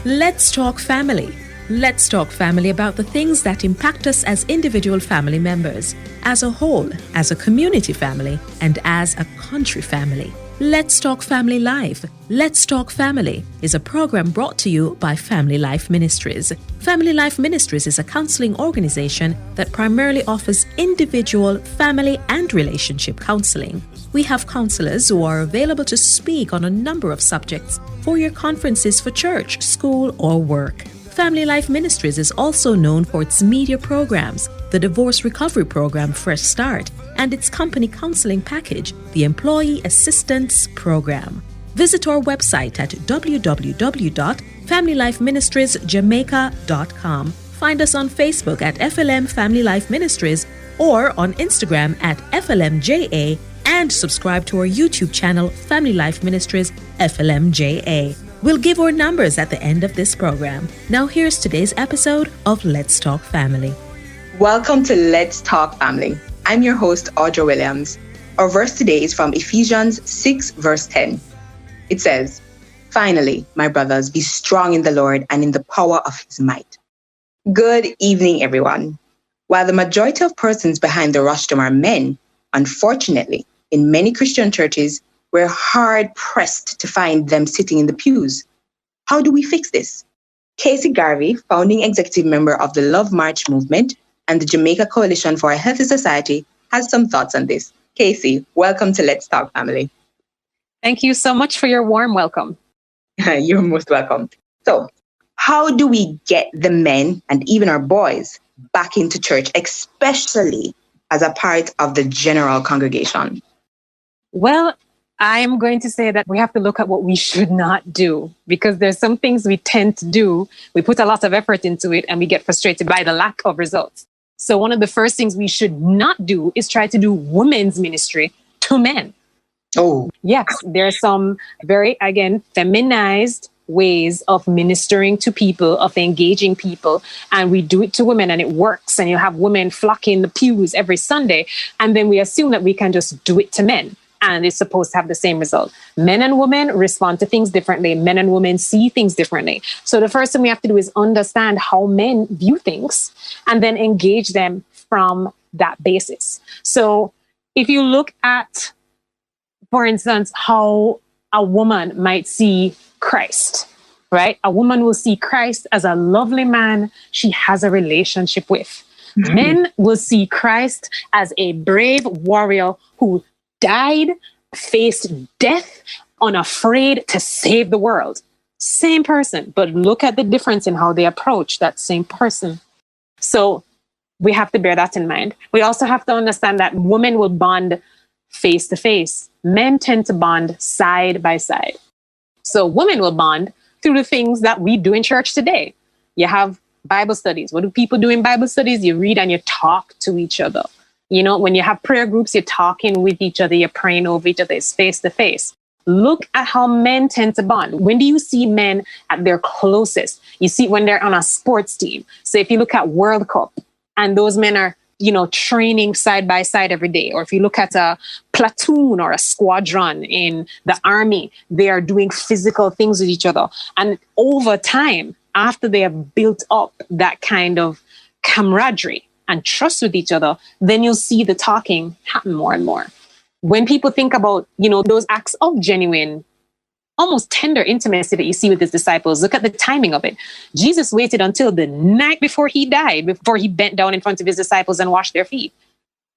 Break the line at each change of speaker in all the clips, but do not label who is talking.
Let's talk family. Let's talk family about the things that impact us as individual family members, as a whole, as a community family, and as a country family. Let's Talk Family Live. Let's Talk Family is a program brought to you by Family Life Ministries. Family Life Ministries is a counseling organization that primarily offers individual, family, and relationship counseling. We have counselors who are available to speak on a number of subjects for your conferences for church, school, or work. Family Life Ministries is also known for its media programs, the divorce recovery program Fresh Start, and its company counseling package, the Employee Assistance Program. Visit our website at www.familylifeministriesjamaica.com. Find us on Facebook at FLM Family Life Ministries or on Instagram at FLMJA, and subscribe to our YouTube channel, Family Life Ministries FLMJA. We'll give our numbers at the end of this program. Now here's today's episode of Let's Talk Family.
Welcome to Let's Talk Family. I'm your host, Audra Williams. Our verse today is from Ephesians 6, verse 10. It says, "Finally, my brothers, be strong in the Lord and in the power of his might." Good evening, everyone. While the majority of persons behind the rostrum are men, unfortunately, in many Christian churches, we're hard-pressed to find them sitting in the pews. How do we fix this? Kacy Garvey, founding executive member of the Love March movement and the Jamaica Coalition for a Healthy Society, has some thoughts on this. Kacy, welcome to Let's Talk Family.
Thank you so much for your warm welcome.
You're most welcome. So, how do we get the men and even our boys back into church, especially as a part of the general congregation?
Well, I'm going to say that we have to look at what we should not do, because there's some things we tend to do. We put a lot of effort into it and we get frustrated by the lack of results. So one of the first things we should not do is try to do women's ministry to men.
Oh,
yes, there are some very, again, feminized ways of ministering to people, of engaging people. And we do it to women and it works. And you have women flocking the pews every Sunday. And then we assume that we can just do it to men. And it's supposed to have the same result. Men and women respond to things differently. Men and women see things differently. So the first thing we have to do is understand how men view things and then engage them from that basis. So if you look at, for instance, how a woman might see Christ, right? A woman will see Christ as a lovely man she has a relationship with. Mm-hmm. Men will see Christ as a brave warrior who died, faced death, unafraid to save the world. Same person, but look at the difference in how they approach that same person. So we have to bear that in mind. We also have to understand that women will bond face to face. Men tend to bond side by side. So women will bond through the things that we do in church today. You have Bible studies. What do people do in Bible studies? You read and you talk to each other. You know, when you have prayer groups, you're talking with each other, you're praying over each other, it's face to face. Look at how men tend to bond. When do you see men at their closest? You see when they're on a sports team. So if you look at World Cup and those men are, training side by side every day. Or if you look at a platoon or a squadron in the army, they are doing physical things with each other. And over time, after they have built up that kind of camaraderie and trust with each other, then you'll see the talking happen more and more. When people think about, those acts of genuine, almost tender intimacy that you see with his disciples, look at the timing of it. Jesus waited until the night before he died, before he bent down in front of his disciples and washed their feet.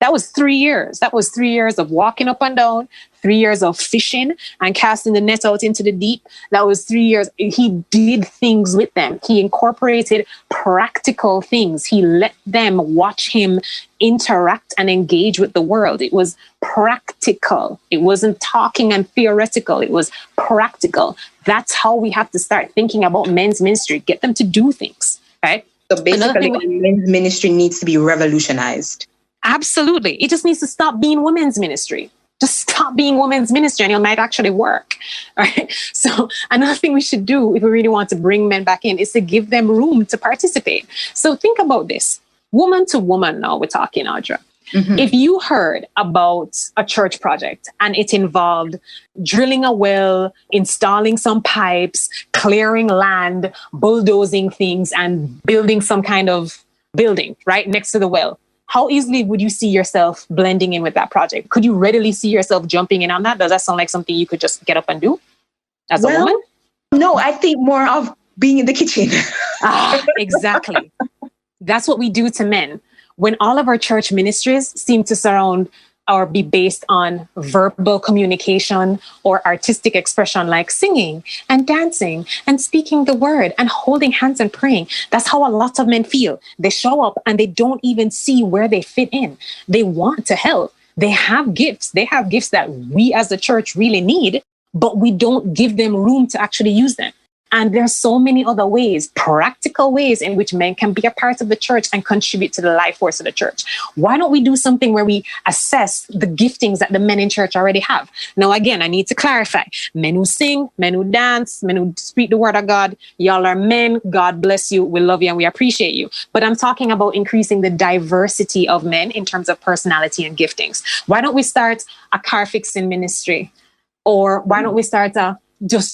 That was 3 years. That was 3 years of walking up and down, 3 years of fishing and casting the net out into the deep. That was 3 years. He did things with them. He incorporated practical things. He let them watch him interact and engage with the world. It was practical. It wasn't talking and theoretical. It was practical. That's how we have to start thinking about men's ministry. Get them to do things, right?
So basically, men's ministry needs to be revolutionized.
Absolutely. It just needs to stop being women's ministry. Just stop being women's ministry and it might actually work. Right? So another thing we should do if we really want to bring men back in is to give them room to participate. So think about this. Woman to woman now we're talking, Audra. If you heard about a church project and it involved drilling a well, installing some pipes, clearing land, bulldozing things, and building some kind of building right next to the well, how easily would you see yourself blending in with that project? Could you readily see yourself jumping in on that? Does that sound like something you could just get up and do as a woman?
No, I think more of being in the kitchen.
Exactly. That's what we do to men. When all of our church ministries seem to surround or be based on verbal communication or artistic expression like singing and dancing and speaking the word and holding hands and praying, that's how a lot of men feel. They show up and they don't even see where they fit in. They want to help. They have gifts. They have gifts that we as a church really need, but we don't give them room to actually use them. And there's so many other ways, practical ways in which men can be a part of the church and contribute to the life force of the church. Why don't we do something where we assess the giftings that the men in church already have? Now, again, I need to clarify. Men who sing, men who dance, men who speak the word of God, y'all are men. God bless you. We love you and we appreciate you. But I'm talking about increasing the diversity of men in terms of personality and giftings. Why don't we start a car fixing ministry? Or why don't we start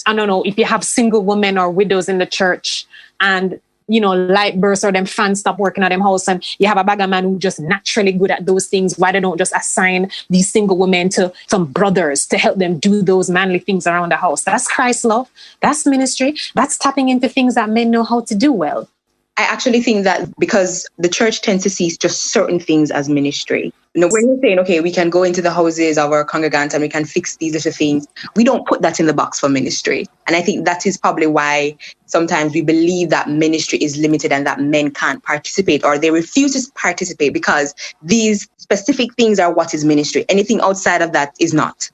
I don't know, if you have single women or widows in the church and, light bursts or them fans stop working at them house and you have a bag of man who just naturally good at those things, why they don't just assign these single women to some brothers to help them do those manly things around the house? That's Christ's love. That's ministry. That's tapping into things that men know how to do well.
I actually think that because the church tends to see just certain things as ministry. When you're saying, okay, we can go into the houses of our congregants and we can fix these little things, we don't put that in the box for ministry. And I think that is probably why sometimes we believe that ministry is limited and that men can't participate or they refuse to participate because these specific things are what is ministry. Anything outside of that is not.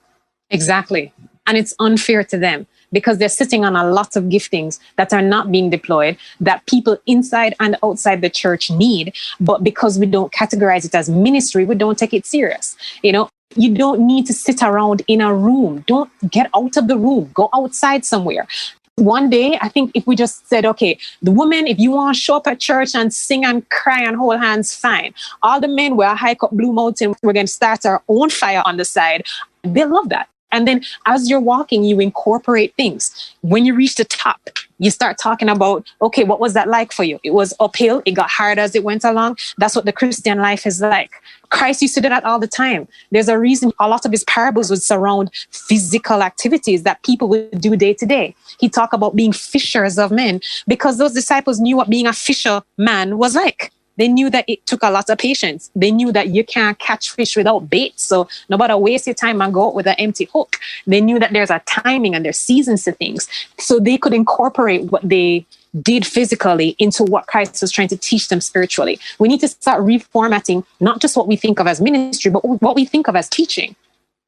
Exactly. And it's unfair to them, because they're sitting on a lot of giftings that are not being deployed, that people inside and outside the church need. But because we don't categorize it as ministry, we don't take it serious. You don't need to sit around in a room. Don't get out of the room. Go outside somewhere. One day, I think if we just said, okay, the women, if you want to show up at church and sing and cry and hold hands, fine. All the men will hike up Blue Mountain. We're going to start our own fire on the side. They love that. And then as you're walking, you incorporate things. When you reach the top, you start talking about, okay, what was that like for you? It was uphill. It got hard as it went along. That's what the Christian life is like. Christ used to do that all the time. There's a reason a lot of his parables would surround physical activities that people would do day to day. He talked about being fishers of men because those disciples knew what being a fisherman was like. They knew that it took a lot of patience. They knew that you can't catch fish without bait. So no matter waste your time and go out with an empty hook. They knew that there's a timing and there's seasons to things. So they could incorporate what they did physically into what Christ was trying to teach them spiritually. We need to start reformatting not just what we think of as ministry, but what we think of as teaching.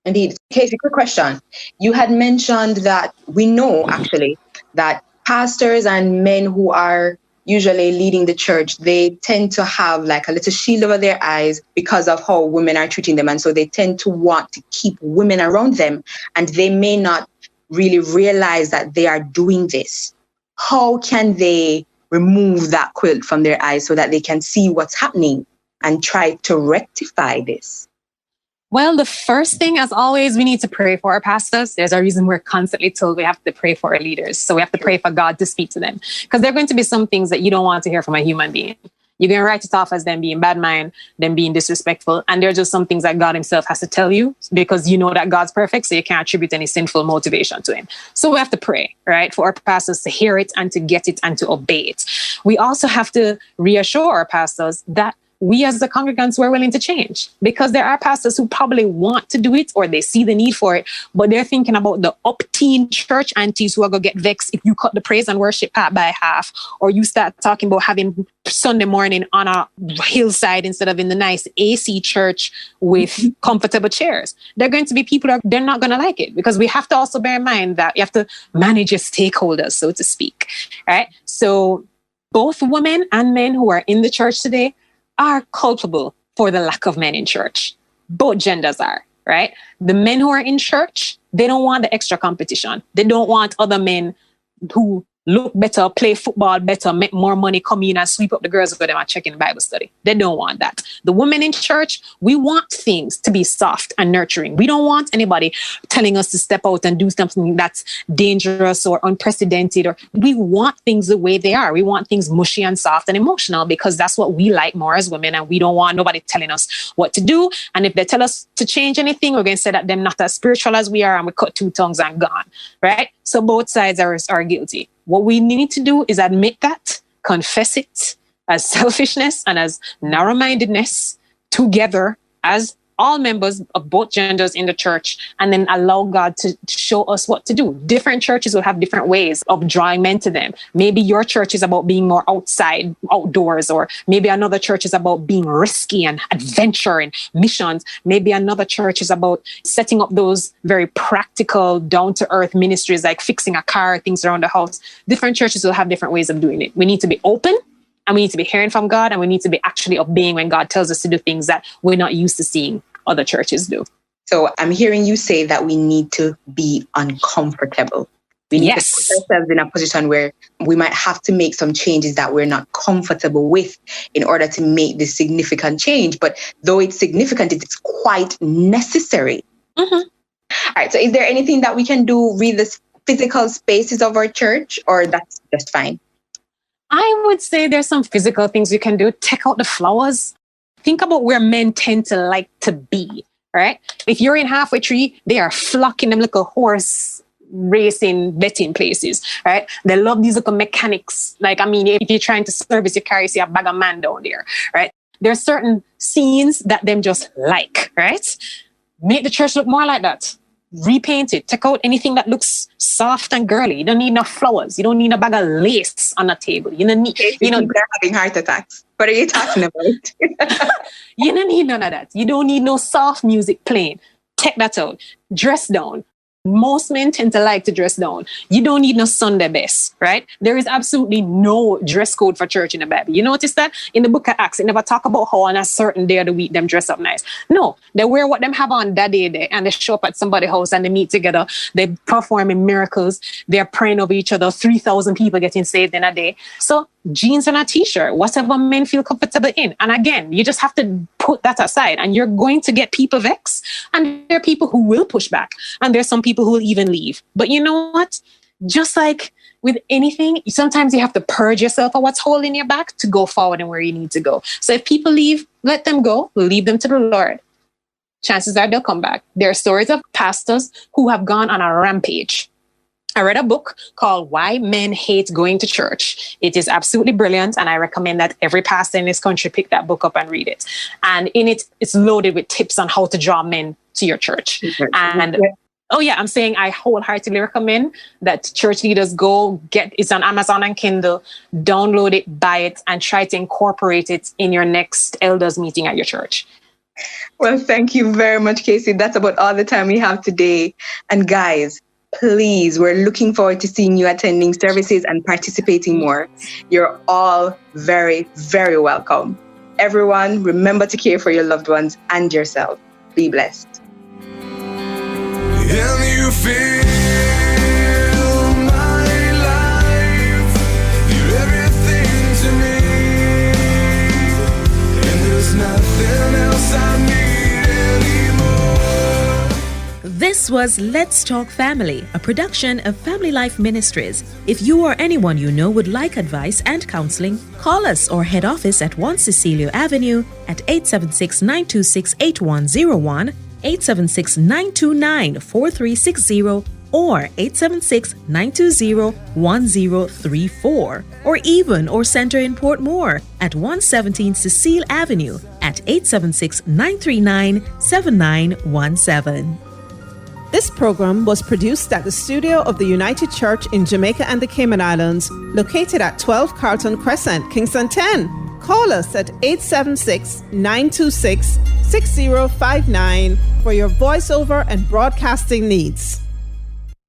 Indeed. Kacy, quick question. You had mentioned that we know actually that pastors and men who are usually leading the church, they tend to have like a little shield over their eyes because of how women are treating them. And so they tend to want to keep women around them and they may not really realize that they are doing this. How can they remove that quilt from their eyes so that they can see what's happening and try to rectify this?
Well, the first thing, as always, we need to pray for our pastors. There's a reason we're constantly told we have to pray for our leaders. So we have to pray for God to speak to them because there are going to be some things that you don't want to hear from a human being. You're going to write it off as them being bad mind, them being disrespectful. And there are just some things that God himself has to tell you because you know that God's perfect. So you can't attribute any sinful motivation to him. So we have to pray, right, for our pastors to hear it and to get it and to obey it. We also have to reassure our pastors that we as the congregants were willing to change because there are pastors who probably want to do it or they see the need for it, but they're thinking about the up-teen church aunties who are going to get vexed if you cut the praise and worship part by half, or you start talking about having Sunday morning on a hillside instead of in the nice AC church with comfortable chairs. They're going to be people that they're not going to like it because we have to also bear in mind that you have to manage your stakeholders, so to speak, right? So both women and men who are in the church today are culpable for the lack of men in church. Both genders are, right? The men who are in church, they don't want the extra competition. They don't want other men who look better, play football better, make more money, come in and sweep up the girls with them and check in the Bible study. They don't want that. The women in church, we want things to be soft and nurturing. We don't want anybody telling us to step out and do something that's dangerous or unprecedented. Or we want things the way they are. We want things mushy and soft and emotional because that's what we like more as women, and we don't want nobody telling us what to do. And if they tell us to change anything, we're going to say that they're not as spiritual as we are, and we cut two tongues and gone, right? So both sides are guilty. What we need to do is admit that, confess it as selfishness and as narrow-mindedness together as all members of both genders in the church, and then allow God to show us what to do. Different churches will have different ways of drawing men to them. Maybe your church is about being more outdoors, or maybe another church is about being risky and adventure and missions. Maybe another church is about setting up those very practical, down-to-earth ministries like fixing a car, things around the house. Different churches will have different ways of doing it. We need to be open, and we need to be hearing from God, and we need to be actually obeying when God tells us to do things that we're not used to seeing other churches do.
So I'm hearing you say that we need to be uncomfortable. We need to put ourselves in a position where we might have to make some changes that we're not comfortable with in order to make this significant change. But though it's significant, it's quite necessary. Mm-hmm. All right. So is there anything that we can do with the physical spaces of our church, or that's just fine?
I would say there's some physical things you can do. Take out the flowers. Think about where men tend to like to be, right? If you're in Halfway Tree, they are flocking them little horse racing betting places, right? They love these little mechanics. Like, I mean, if you're trying to service your car, you see a bag of man down there, right? There are certain scenes that them just like, right? Make the church look more like that. Repaint it. Take out anything that looks soft and girly. You don't need no flowers. You don't need a bag of lace on the table. You don't need,
they're having heart attacks. What are you talking about?
You don't need none of that. You don't need no soft music playing. Take that out. Dress down. Most men tend to like to dress down. You don't need no Sunday best, right? There is absolutely no dress code for church in the Bible. You notice that in the book of Acts, it never talk about how on a certain day of the week them dress up nice. No, they wear what them have on that day there, and they show up at somebody's house and they meet together. They performing miracles. They're praying over each other. 3,000 people getting saved in a day. So jeans and a t-shirt, whatever men feel comfortable in. And again, you just have to put that aside, and you're going to get people vexed, and there are people who will push back, and there's some people who will even leave. But you know what? Just like with anything, sometimes you have to purge yourself of what's holding you back to go forward and where you need to go. So if people leave, let them go, leave them to the Lord. Chances are they'll come back. There are stories of pastors who have gone on a rampage. I read a book called Why Men Hate Going to Church. It is absolutely brilliant, and I recommend that every pastor in this country pick that book up and read it. And in it, it's loaded with tips on how to draw men to your church. And I'm saying I wholeheartedly recommend that church leaders go get it's on Amazon and Kindle, download it, buy it, and try to incorporate it in your next elders meeting at your church.
Well, thank you very much, Kacy. That's about all the time we have today. And guys, please, we're looking forward to seeing you attending services and participating more. You're all very, very welcome. Everyone, remember to care for your loved ones and yourself. Be blessed.
And you feel my life, you're everything to me, and there's nothing else I need anymore.
This was Let's Talk Family, a production of Family Life Ministries. If you or anyone you know would like advice and counseling, call us or head office at 1 Cecilia Avenue at 876-926-8101, 876-929-4360, or 876-920-1034, or center in Portmore at 117 Cecile Avenue at 876-939-7917.
This program was produced at the studio of the United Church in Jamaica and the Cayman Islands, located at 12 Carlton Crescent, Kingston 10. Call us at 876-926-6059 for your voiceover and broadcasting needs.